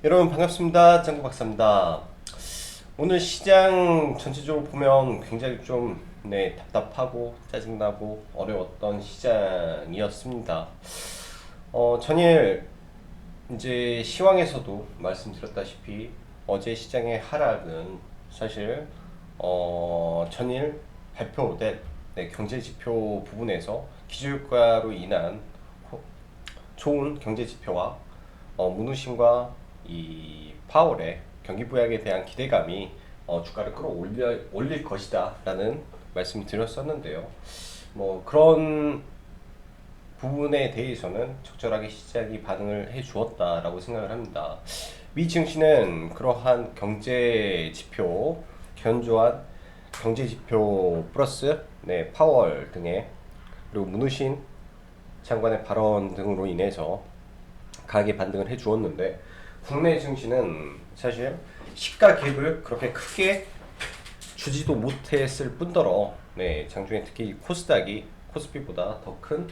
여러분 반갑습니다. 짱구 박사입니다. 오늘 시장 전체적으로 보면 굉장히 좀 답답하고 짜증나고 어려웠던 시장이었습니다. 전일 이제 시황에서도 말씀드렸다시피 어제 시장의 하락은 사실 전일 발표된 경제 지표 부분에서 기저효과로 인한 좋은 경제 지표와 문우신과 이 파월의 경기 부양에 대한 기대감이 주가를 끌어올릴 것이다 라는 말씀을 드렸었는데요. 뭐 그런 부분에 대해서는 적절하게 시장이 반응을 해 주었다라고 생각을 합니다. 미 증시는 그러한 경제 지표, 견조한 경제 지표 플러스 파월 등의 그리고 문우신 장관의 발언 등으로 인해서 강하게 반등을 해 주었는데, 국내 증시는 사실 시가 갭을 그렇게 크게 주지도 못했을 뿐더러 장중에 특히 코스닥이 코스피보다 더 큰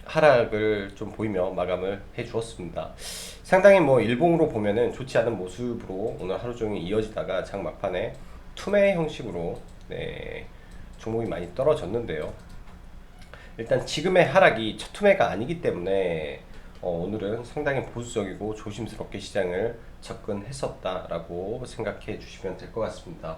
하락을 좀 보이며 마감을 해 주었습니다. 상당히 뭐 일봉으로 보면은 좋지 않은 모습으로 오늘 하루 종일 이어지다가 장 막판에 투매 형식으로 종목이 많이 떨어졌는데요. 일단 지금의 하락이 첫 투매가 아니기 때문에 오늘은 상당히 보수적이고 조심스럽게 시장을 접근했었다라고 생각해 주시면 될 것 같습니다.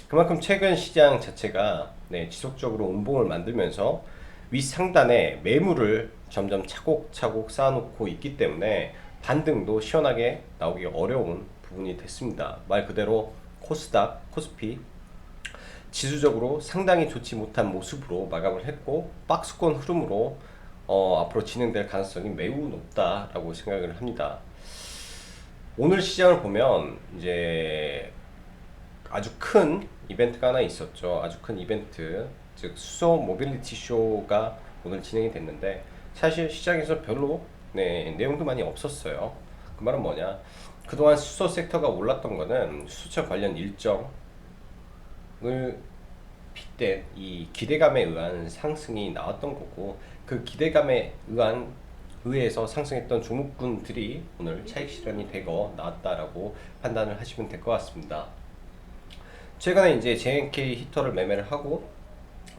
그만큼 최근 시장 자체가 지속적으로 음봉을 만들면서 윗상단에 매물을 점점 차곡차곡 쌓아놓고 있기 때문에 반등도 시원하게 나오기 어려운 부분이 됐습니다. 말 그대로 코스닥, 코스피 지수적으로 상당히 좋지 못한 모습으로 마감을 했고, 박스권 흐름으로 앞으로 진행될 가능성이 매우 높다라고 생각을 합니다. 오늘 시장을 보면 이제 아주 큰 이벤트가 하나 있었죠. 아주 큰 이벤트, 즉 수소 모빌리티 쇼가 오늘 진행이 됐는데, 사실 시장에서 별로 내용도 많이 없었어요. 그 말은 뭐냐, 그동안 수소 섹터가 올랐던 거는 수소차 관련 일정을 빗댄 이 기대감에 의한 상승이 나왔던 거고, 그 기대감에 의해서 상승했던 종목군들이 오늘 차익 실현이 되고 나왔다라고 판단을 하시면 될 것 같습니다. 최근에 이제 JNK 히터를 매매를 하고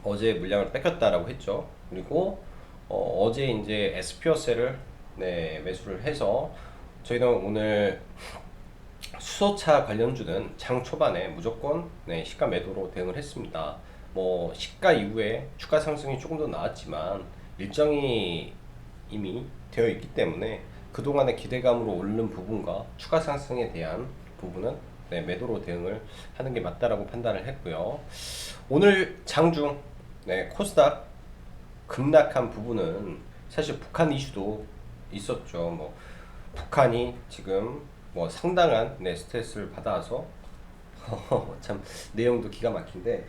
어제 물량을 뺏겼다라고 했죠. 그리고 어제 이제 SP어셀을 매수를 해서 저희는 오늘 수소차 관련주는 장 초반에 무조건 시가 매도로 대응을 했습니다. 뭐 시가 이후에 추가 상승이 조금 더 나왔지만 일정이 이미 되어 있기 때문에 그동안의 기대감으로 오르는 부분과 추가 상승에 대한 부분은 매도로 대응을 하는 게 맞다라고 판단을 했고요. 오늘 장중 코스닥 급락한 부분은 사실 북한 이슈도 있었죠. 뭐 북한이 지금 뭐 상당한 스트레스를 받아서 참 내용도 기가 막힌데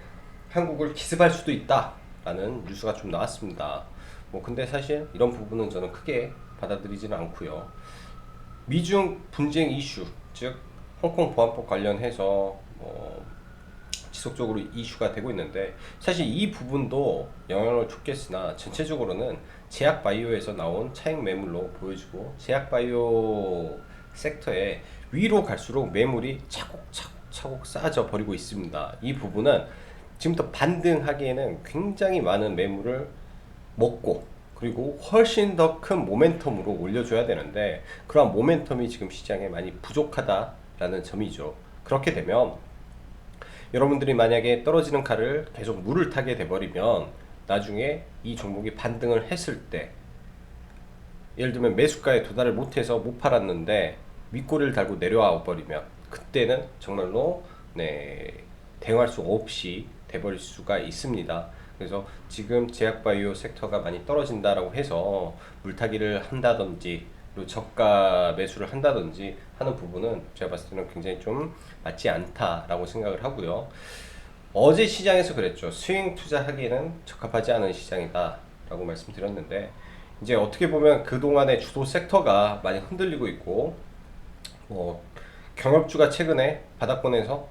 한국을 기습할 수도 있다라는 뉴스가 좀 나왔습니다. 뭐 근데 사실 이런 부분은 저는 크게 받아들이지는 않고요. 미중 분쟁 이슈, 즉 홍콩 보안법 관련해서 지속적으로 이슈가 되고 있는데, 사실 이 부분도 영향을 줬겠으나 전체적으로는 제약바이오에서 나온 차익 매물로 보여지고, 제약바이오 섹터에 위로 갈수록 매물이 차곡차곡 쌓아져 버리고 있습니다. 이 부분은 지금부터 반등하기에는 굉장히 많은 매물을 먹고, 그리고 훨씬 더 큰 모멘텀으로 올려줘야 되는데 그러한 모멘텀이 지금 시장에 많이 부족하다라는 점이죠. 그렇게 되면 여러분들이 만약에 떨어지는 칼을 계속 물을 타게 돼버리면 나중에 이 종목이 반등을 했을 때, 예를 들면 매수가에 도달을 못해서 못 팔았는데 윗꼬리를 달고 내려와 버리면 그때는 정말로 대응할 수 없이 돼버릴 수가 있습니다. 그래서 지금 제약바이오 섹터가 많이 떨어진다라고 해서 물타기를 한다든지 그리고 저가 매수를 한다든지 하는 부분은 제가 봤을 때는 굉장히 좀 맞지 않다라고 생각을 하고요. 어제 시장에서 그랬죠. 스윙 투자하기에는 적합하지 않은 시장이다 라고 말씀드렸는데, 이제 어떻게 보면 그동안의 주도 섹터가 많이 흔들리고 있고, 경협주가 최근에 바닥권에서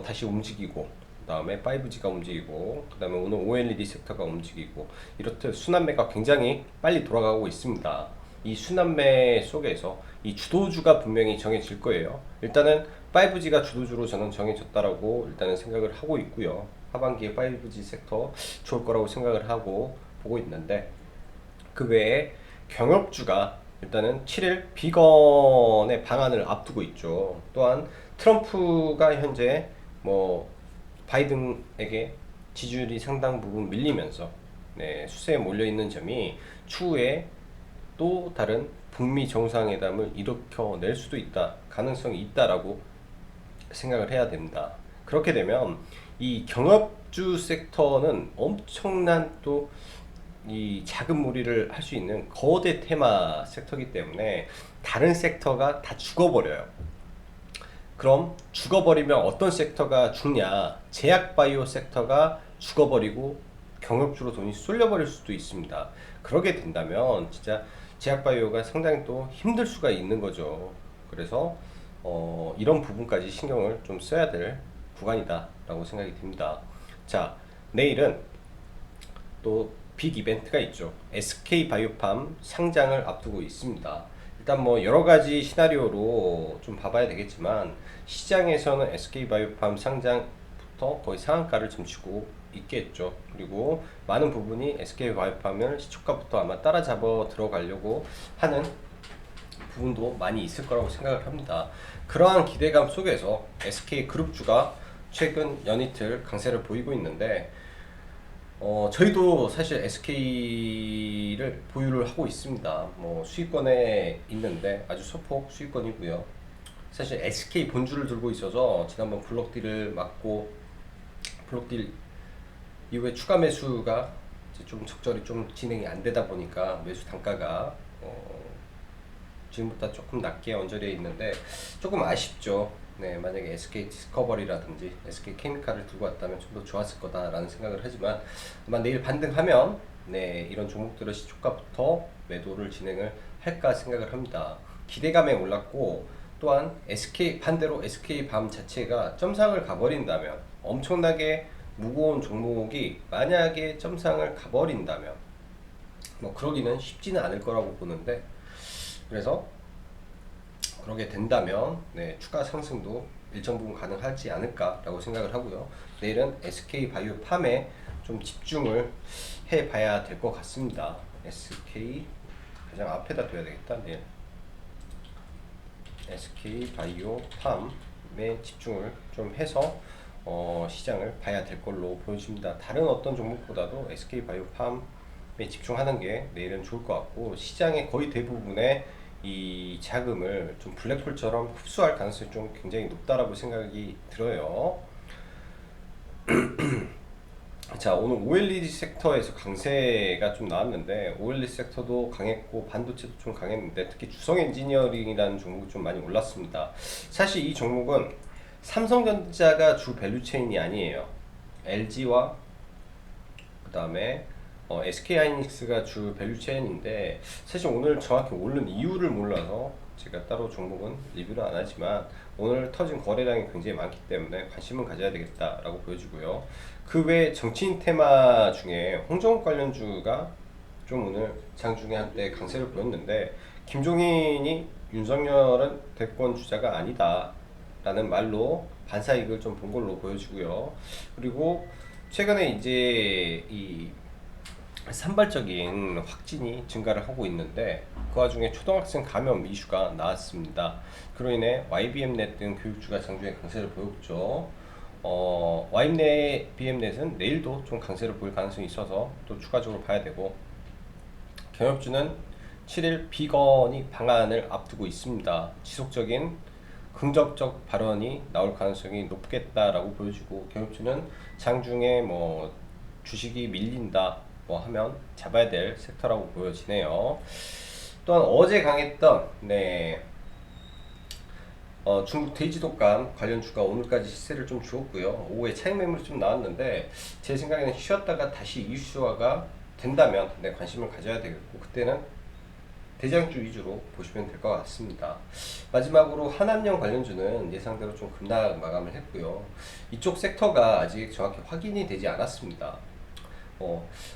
다시 움직이고, 그 다음에 5G가 움직이고, 그 다음에 오늘 OLED 섹터가 움직이고, 이렇듯 순환매가 굉장히 빨리 돌아가고 있습니다. 이 순환매 속에서 이 주도주가 분명히 정해질 거예요. 일단은 5G가 주도주로 저는 정해졌다라고 일단은 생각을 하고 있고요. 하반기에 5G 섹터 좋을 거라고 생각을 하고 보고 있는데, 그 외에 경협주가 일단은 7일 비건의 방안을 앞두고 있죠. 또한 트럼프가 현재 뭐 바이든에게 지지율이 상당 부분 밀리면서 수세에 몰려 있는 점이 추후에 또 다른 북미 정상회담을 일으켜낼 수도 있다, 가능성이 있다라고 생각을 해야 됩니다. 그렇게 되면 이 경업주 섹터는 엄청난 또 이 자금 몰이를 할 수 있는 거대 테마 섹터이기 때문에 다른 섹터가 다 죽어버려요. 그럼 죽어버리면 어떤 섹터가 죽냐? 제약바이오 섹터가 죽어버리고 경업주로 돈이 쏠려버릴 수도 있습니다. 그러게 된다면 진짜 제약바이오가 상당히 또 힘들 수가 있는 거죠. 그래서 이런 부분까지 신경을 좀 써야 될 구간이다 라고 생각이 듭니다. 자, 내일은 또 빅 이벤트가 있죠. SK바이오팜 상장을 앞두고 있습니다. 일단 뭐 여러 가지 시나리오로 좀 봐봐야 되겠지만, 시장에서는 SK바이오팜 상장부터 거의 상한가를 점치고 있겠죠. 그리고 많은 부분이 SK바이오팜을 시초가부터 아마 따라잡아 들어가려고 하는 부분도 많이 있을 거라고 생각을 합니다. 그러한 기대감 속에서 SK그룹주가 최근 연이틀 강세를 보이고 있는데, 저희도 사실 SK를 보유를 하고 있습니다. 뭐 수익권에 있는데 아주 소폭 수익권이고요. 사실 SK 본주를 들고 있어서 지난번 블록딜을 맞고, 블록딜 이후에 추가 매수가 이제 좀 적절히 좀 진행이 안 되다 보니까 매수 단가가 지금보다 조금 낮게 언저리에 있는데 조금 아쉽죠. 네, 만약에 SK 디스커버리라든지 SK 케미칼을 들고 왔다면 좀 더 좋았을 거다라는 생각을 하지만, 아마 내일 반등하면 이런 종목들을 시초가부터 매도를 진행을 할까 생각을 합니다. 기대감에 올랐고, 또한 SK 반대로 SK 밤 자체가 점상을 가버린다면, 엄청나게 무거운 종목이 만약에 점상을 가버린다면 뭐 그러기는 쉽지는 않을 거라고 보는데, 그래서 그러게 된다면 추가 상승도 일정 부분 가능하지 않을까라고 생각을 하고요. 내일은 SK바이오팜에 좀 집중을 해봐야 될 것 같습니다. SK 가장 앞에다 둬야 되겠다. 내일 SK바이오팜에 집중을 좀 해서 시장을 봐야 될 걸로 보여집니다. 다른 어떤 종목보다도 SK바이오팜에 집중하는 게 내일은 좋을 것 같고, 시장의 거의 대부분의 이 자금을 좀 블랙홀처럼 흡수할 가능성이 좀 굉장히 높다라고 생각이 들어요. 자, 오늘 OLED 섹터에서 강세가 좀 나왔는데, OLED 섹터도 강했고 반도체도 좀 강했는데, 특히 주성 엔지니어링이라는 종목이 좀 많이 올랐습니다. 사실 이 종목은 삼성전자가 주 밸류체인이 아니에요. LG와 그 다음에 SK하이닉스가 주 밸류체인인데, 사실 오늘 정확히 오른 이유를 몰라서 제가 따로 종목은 리뷰를 안 하지만, 오늘 터진 거래량이 굉장히 많기 때문에 관심은 가져야 되겠다라고 보여지고요. 그 외 정치인 테마 중에 홍정욱 관련주가 좀 오늘 장중에 한때 강세를 보였는데, 김종인이 윤석열은 대권 주자가 아니다 라는 말로 반사이익을 좀 본 걸로 보여지고요. 그리고 최근에 이제 이 산발적인 확진이 증가를 하고 있는데, 그 와중에 초등학생 감염 이슈가 나왔습니다. 그로 인해 YBM넷 등 교육주가 장중에 강세를 보였죠. YBM넷은 내일도 좀 강세를 보일 가능성이 있어서 또 추가적으로 봐야 되고, 경협주는 7일 비건이 방안을 앞두고 있습니다. 지속적인 긍정적 발언이 나올 가능성이 높겠다라고 보여지고, 경협주는 장중에 뭐 주식이 밀린다 뭐 하면 잡아야 될 섹터라고 보여지네요. 또한 어제 강했던 중국 대지독감 관련주가 오늘까지 시세를 좀 주었고요. 오후에 차익 매물이 좀 나왔는데, 제 생각에는 쉬었다가 다시 이슈화가 된다면 관심을 가져야 되겠고, 그때는 대장주 위주로 보시면 될 것 같습니다. 마지막으로 한남영 관련주는 예상대로 좀 급락 마감을 했고요. 이쪽 섹터가 아직 정확히 확인이 되지 않았습니다.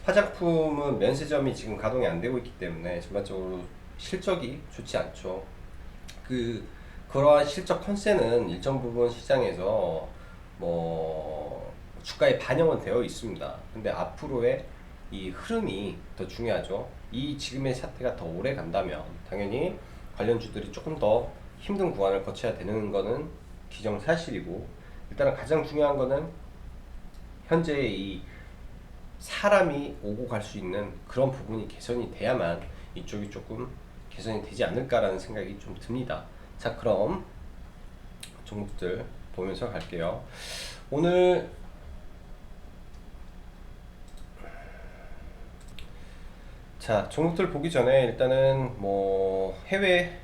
화장품은 면세점이 지금 가동이 안 되고 있기 때문에 전반적으로 실적이 좋지 않죠. 그러한 실적 컨센은 일정 부분 시장에서 뭐 주가에 반영은 되어 있습니다. 근데 앞으로의 이 흐름이 더 중요하죠. 이 지금의 사태가 더 오래 간다면 당연히 관련주들이 조금 더 힘든 구간을 거쳐야 되는 거는 기정사실이고, 일단은 가장 중요한 거는 현재 이 사람이 오고 갈 수 있는 그런 부분이 개선이 돼야만 이쪽이 조금 개선이 되지 않을까라는 생각이 좀 듭니다. 자, 그럼 종목들 보면서 갈게요. 오늘 자, 종목들 보기 전에 일단은 뭐 해외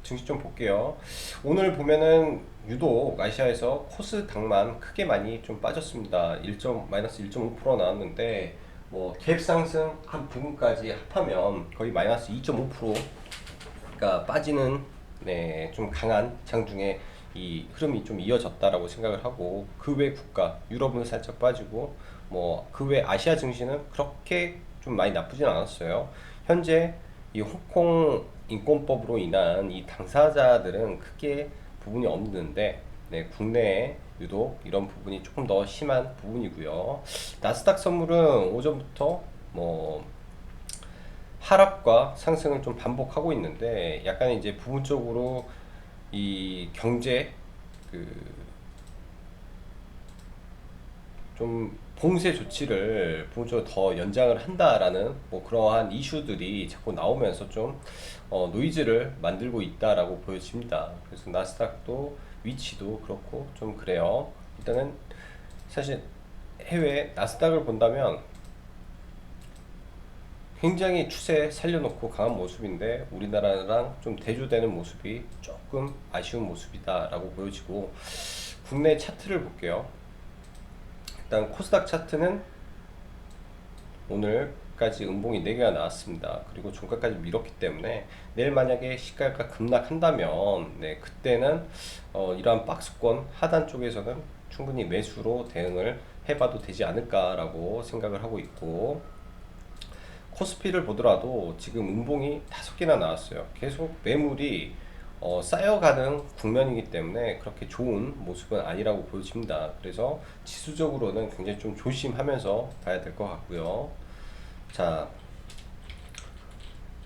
증시 좀 볼게요. 오늘 보면은 유독 아시아에서 코스닥만 크게 많이 좀 빠졌습니다. 마이너스 1.5% 나왔는데 뭐 갭 상승 한 부분까지 합하면 거의 마이너스 2.5%가 빠지는, 네, 좀 강한 장중에 이 흐름이 좀 이어졌다라고 생각을 하고, 그 외 국가 유럽은 살짝 빠지고 뭐 그 외 아시아 증시는 그렇게 좀 많이 나쁘진 않았어요. 현재 이 홍콩 인권법으로 인한 이 당사자들은 크게 부분이 없는데, 네, 국내에 유독 이런 부분이 조금 더 심한 부분이고요. 나스닥 선물은 오전부터 뭐 하락과 상승을 좀 반복하고 있는데, 약간 이제 부분적으로 이 경제 좀 봉쇄 조치를 부분적으로 더 연장을 한다라는 뭐 그러한 이슈들이 자꾸 나오면서 좀 노이즈를 만들고 있다라고 보여집니다. 그래서 나스닥도 위치도 그렇고 좀 그래요. 일단은 사실 해외 나스닥을 본다면 굉장히 추세 살려놓고 강한 모습인데, 우리나라랑 좀 대조되는 모습이 조금 아쉬운 모습이다라고 보여지고, 국내 차트를 볼게요. 일단 코스닥 차트는 오늘까지 음봉이 4개가 나왔습니다. 그리고 종가까지 밀었기 때문에 내일 만약에 시가가 급락한다면, 네, 그때는 이러한 박스권 하단 쪽에서는 충분히 매수로 대응을 해봐도 되지 않을까라고 생각을 하고 있고, 코스피를 보더라도 지금 음봉이 5개나 나왔어요. 계속 매물이 쌓여가는 국면이기 때문에 그렇게 좋은 모습은 아니라고 보여집니다. 그래서 지수적으로는 굉장히 좀 조심하면서 봐야 될 것 같고요. 자,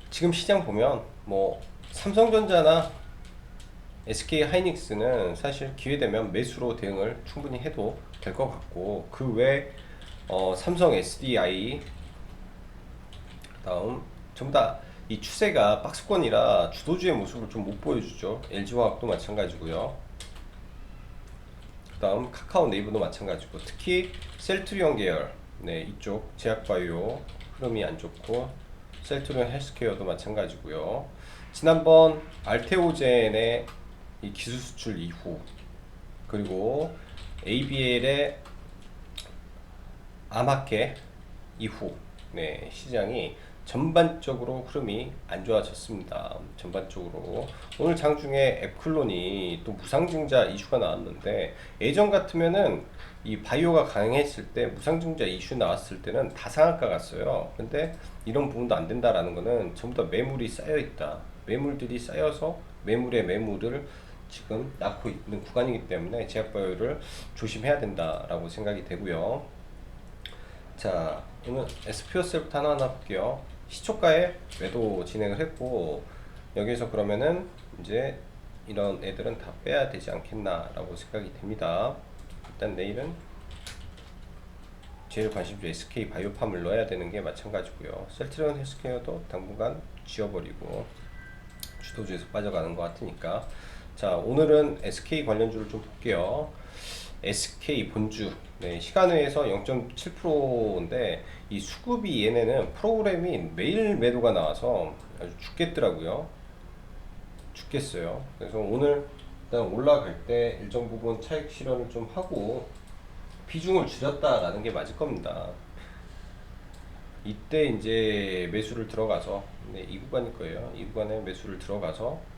지금 시장 보면 뭐 삼성전자나 SK 하이닉스는 사실 기회되면 매수로 대응을 충분히 해도 될 것 같고, 그 외 삼성 SDI, 다음 전부 다 이 추세가 박스권이라 주도주의 모습을 좀 못 보여주죠. LG화학도 마찬가지고요. 그 다음 카카오 네이버도 마찬가지고, 특히 셀트리온 계열, 네, 이쪽 제약바이오 흐름이 안 좋고, 셀트리온 헬스케어도 마찬가지고요. 지난번 알테오젠의 이 기술 수출 이후, 그리고 ABL의 아마케 이후, 네, 시장이 전반적으로 흐름이 안 좋아졌습니다. 전반적으로 오늘 장중에 앱클론이 또 무상증자 이슈가 나왔는데, 예전 같으면은 이 바이오가 강했을 때 무상증자 이슈 나왔을 때는 다 상한가 갔어요. 근데 이런 부분도 안 된다라는 거는 전부 다 매물이 쌓여 있다. 매물들이 쌓여서 매물의 매물을 지금 낳고 있는 구간이기 때문에 제약바이오를 조심해야 된다라고 생각이 되고요. 자, 오늘 SPOS부터 하나하나 볼게요. 시초가에 매도 진행을 했고, 여기에서 그러면은 이제 이런 애들은 다 빼야 되지 않겠나라고 생각이 됩니다. 일단 내일은 제일 관심주 SK 바이오팜을 넣어야 되는 게 마찬가지고요. 셀트리온 헬스케어도 당분간 지워버리고 주도주에서 빠져가는 것 같으니까. 자, 오늘은 SK 관련주를 좀 볼게요. SK 본주, 네, 시간외에서 0.7%인데 이 수급이, 얘네는 프로그램이 매일 매도가 나와서 아주 죽겠더라고요. 죽겠어요. 그래서 오늘 일단 올라갈 때 일정 부분 차익 실현을 좀 하고 비중을 줄였다라는 게 맞을 겁니다. 이때 이제 매수를 들어가서, 네, 이 구간일 거예요. 이 구간에 매수를 들어가서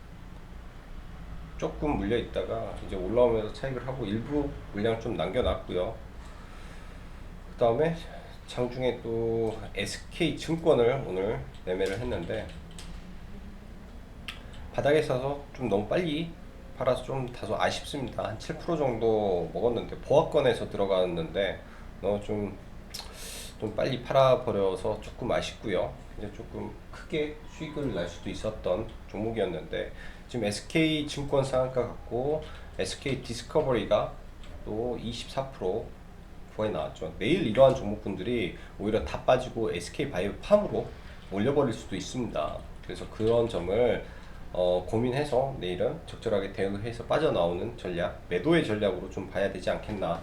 조금 물려 있다가 이제 올라오면서 차익을 하고 일부 물량 좀 남겨놨고요. 그 다음에 장중에 또 SK 증권을 오늘 매매를 했는데, 바닥에 사서 좀 너무 빨리 팔아서 좀 다소 아쉽습니다. 한 7% 정도 먹었는데 보합권에서 들어갔는데 좀 빨리 팔아버려서 조금 아쉽고요. 이제 조금 크게 수익을 날 수도 있었던 종목이었는데 지금 SK증권 상한가 같고 SK 디스커버리가 또 24% 거의 나왔죠. 내일 이러한 종목군들이 오히려 다 빠지고 SK바이오팜으로 몰려버릴 수도 있습니다. 그래서 그런 점을 고민해서 내일은 적절하게 대응해서 빠져나오는 전략, 매도의 전략으로 좀 봐야 되지 않겠나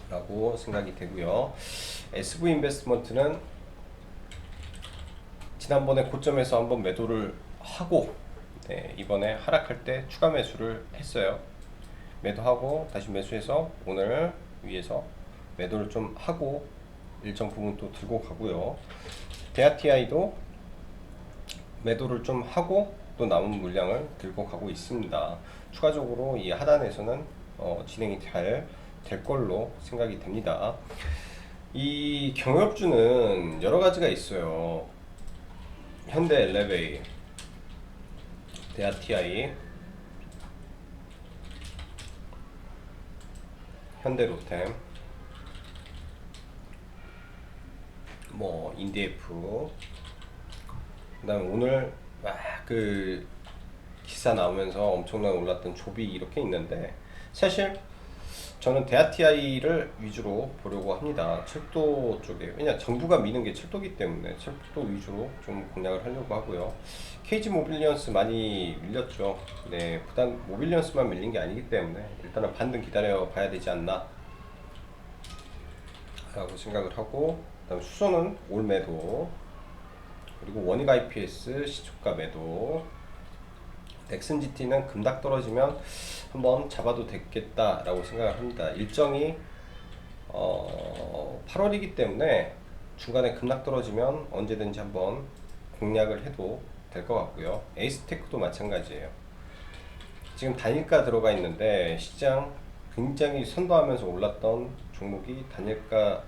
라고 생각이 되고요. SV 인베스트먼트는 지난번에 고점에서 한번 매도를 하고 이번에 하락할 때 추가 매수를 했어요. 매도하고 다시 매수해서 오늘 위에서 매도를 좀 하고 일정 부분 또 들고 가고요. 대아TI도 매도를 좀 하고 또 남은 물량을 들고 가고 있습니다. 추가적으로 이 하단에서는 진행이 잘 될 걸로 생각이 됩니다. 이 경협주는 여러 가지가 있어요. 현대엘레베이, 대아TI, 현대로템, 뭐 인디에프, 그다음에 오늘 그 기사 나오면서 엄청나게 올랐던 조비 이렇게 있는데 사실 저는 대아TI를 위주로 보려고 합니다. 철도 쪽에. 왜냐 정부가 미는 게 철도기 때문에 철도 위주로 좀 공략을 하려고 하고요. KG 모빌리언스 많이 밀렸죠. 네, 부단 모빌리언스만 밀린 게 아니기 때문에 일단은 반등 기다려 봐야 되지 않나 라고 생각을 하고, 그다음 수소는 올 매도, 그리고 원익 IPS 시초가 매도, 넥슨 GT는 금닥 떨어지면 한번 잡아도 되겠다라고 생각을 합니다. 일정이 8월이기 때문에 중간에 급락 떨어지면 언제든지 한번 공략을 해도 될 것 같고요. 에이스테크도 마찬가지예요. 지금 단일가 들어가 있는데 시장 굉장히 선도하면서 올랐던 종목이 단일가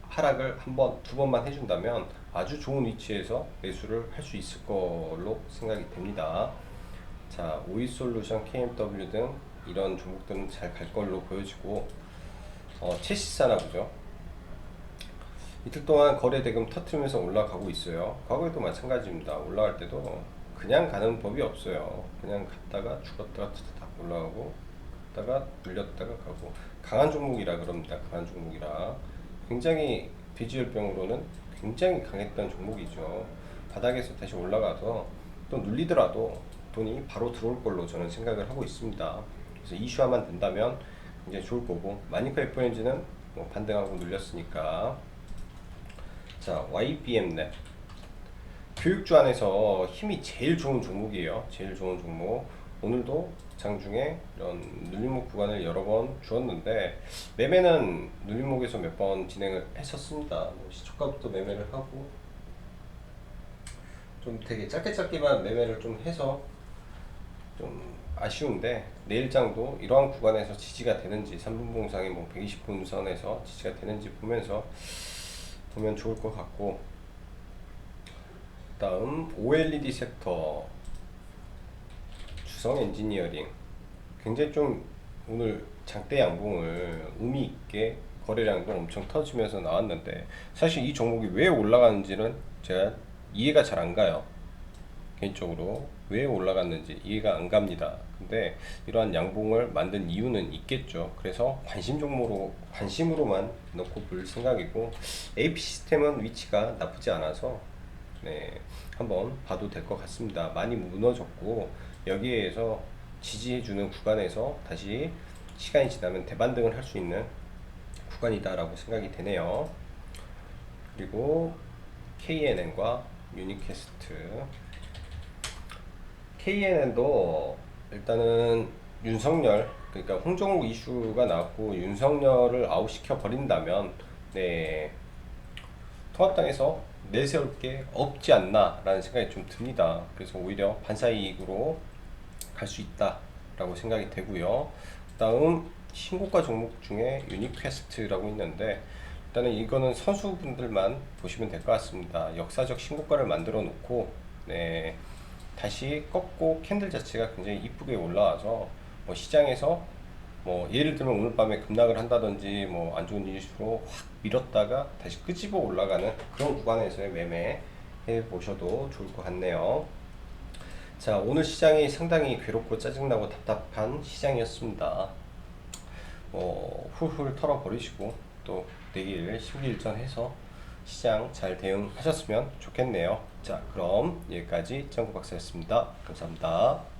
하락을 한 번, 두 번만 해준다면 아주 좋은 위치에서 매수를 할 수 있을 걸로 생각이 됩니다. 자, 오이솔루션, KMW 등 이런 종목들은 잘 갈 걸로 보여지고, 체시사나 보죠. 이틀 동안 거래 대금 터트리면서 올라가고 있어요. 과거에도 마찬가지입니다. 올라갈 때도 그냥 가는 법이 없어요. 그냥 갔다가 죽었다가 탁 올라가고, 갔다가 물렸다가 가고. 강한 종목이라 그럽니다. 강한 종목이라. 굉장히 비주얼병으로는 굉장히 강했던 종목이죠. 바닥에서 다시 올라가서 또 눌리더라도 돈이 바로 들어올 걸로 저는 생각을 하고 있습니다. 그래서 이슈화만 된다면 굉장히 좋을 거고, 마니커 FNG는 뭐 반등하고 눌렸으니까. 자, YBM랩 교육주 안에서 힘이 제일 좋은 종목이에요. 제일 좋은 종목. 오늘도 장중에 이런 눌림목 구간을 여러 번 주었는데 매매는 눌림목에서 몇 번 진행을 했었습니다. 뭐 시초가부터 매매를 하고 좀 되게 짧게만 매매를 좀 해서 좀 아쉬운데, 내일장도 이러한 구간에서 지지가 되는지, 3분 봉상의 뭐 120분 선에서 지지가 되는지 보면서 보면 좋을 것 같고, 다음 OLED 섹터 주성 엔지니어링 굉장히 좀 오늘 장대 양봉을 의미 있게 거래량도 엄청 터지면서 나왔는데 사실 이 종목이 왜 올라가는지는 제가 이해가 잘 안 가요. 개인적으로 왜 올라갔는지 이해가 안 갑니다. 근데 이러한 양봉을 만든 이유는 있겠죠. 그래서 관심으로만 넣고 볼 생각이고, AP 시스템은 위치가 나쁘지 않아서 한번 봐도 될 것 같습니다. 많이 무너졌고 여기에서 지지해주는 구간에서 다시 시간이 지나면 대반등을 할 수 있는 구간이다 라고 생각이 되네요. 그리고 KNN과 유니캐스트. KNN도 일단은 윤석열, 그러니까 홍정욱 이슈가 나왔고 윤석열을 아웃시켜 버린다면 통합당에서 내세울 게 없지 않나 라는 생각이 좀 듭니다. 그래서 오히려 반사이익으로 갈 수 있다 라고 생각이 되고요. 다음 신고가 종목 중에 유니퀘스트라고 있는데 일단은 이거는 선수분들만 보시면 될 것 같습니다. 역사적 신고가를 만들어 놓고 다시 꺾고 캔들 자체가 굉장히 이쁘게 올라와서 뭐 시장에서 뭐 예를 들면 오늘 밤에 급락을 한다든지 뭐 안 좋은 이슈로 확 밀었다가 다시 끄집어 올라가는 그런 구간에서의 매매 해 보셔도 좋을 것 같네요. 자, 오늘 시장이 상당히 괴롭고 짜증나고 답답한 시장이었습니다. 훌훌 털어버리시고 또 내일 심기일전해서 시장 잘 대응하셨으면 좋겠네요. 자, 그럼 여기까지 짱구 박사였습니다. 감사합니다.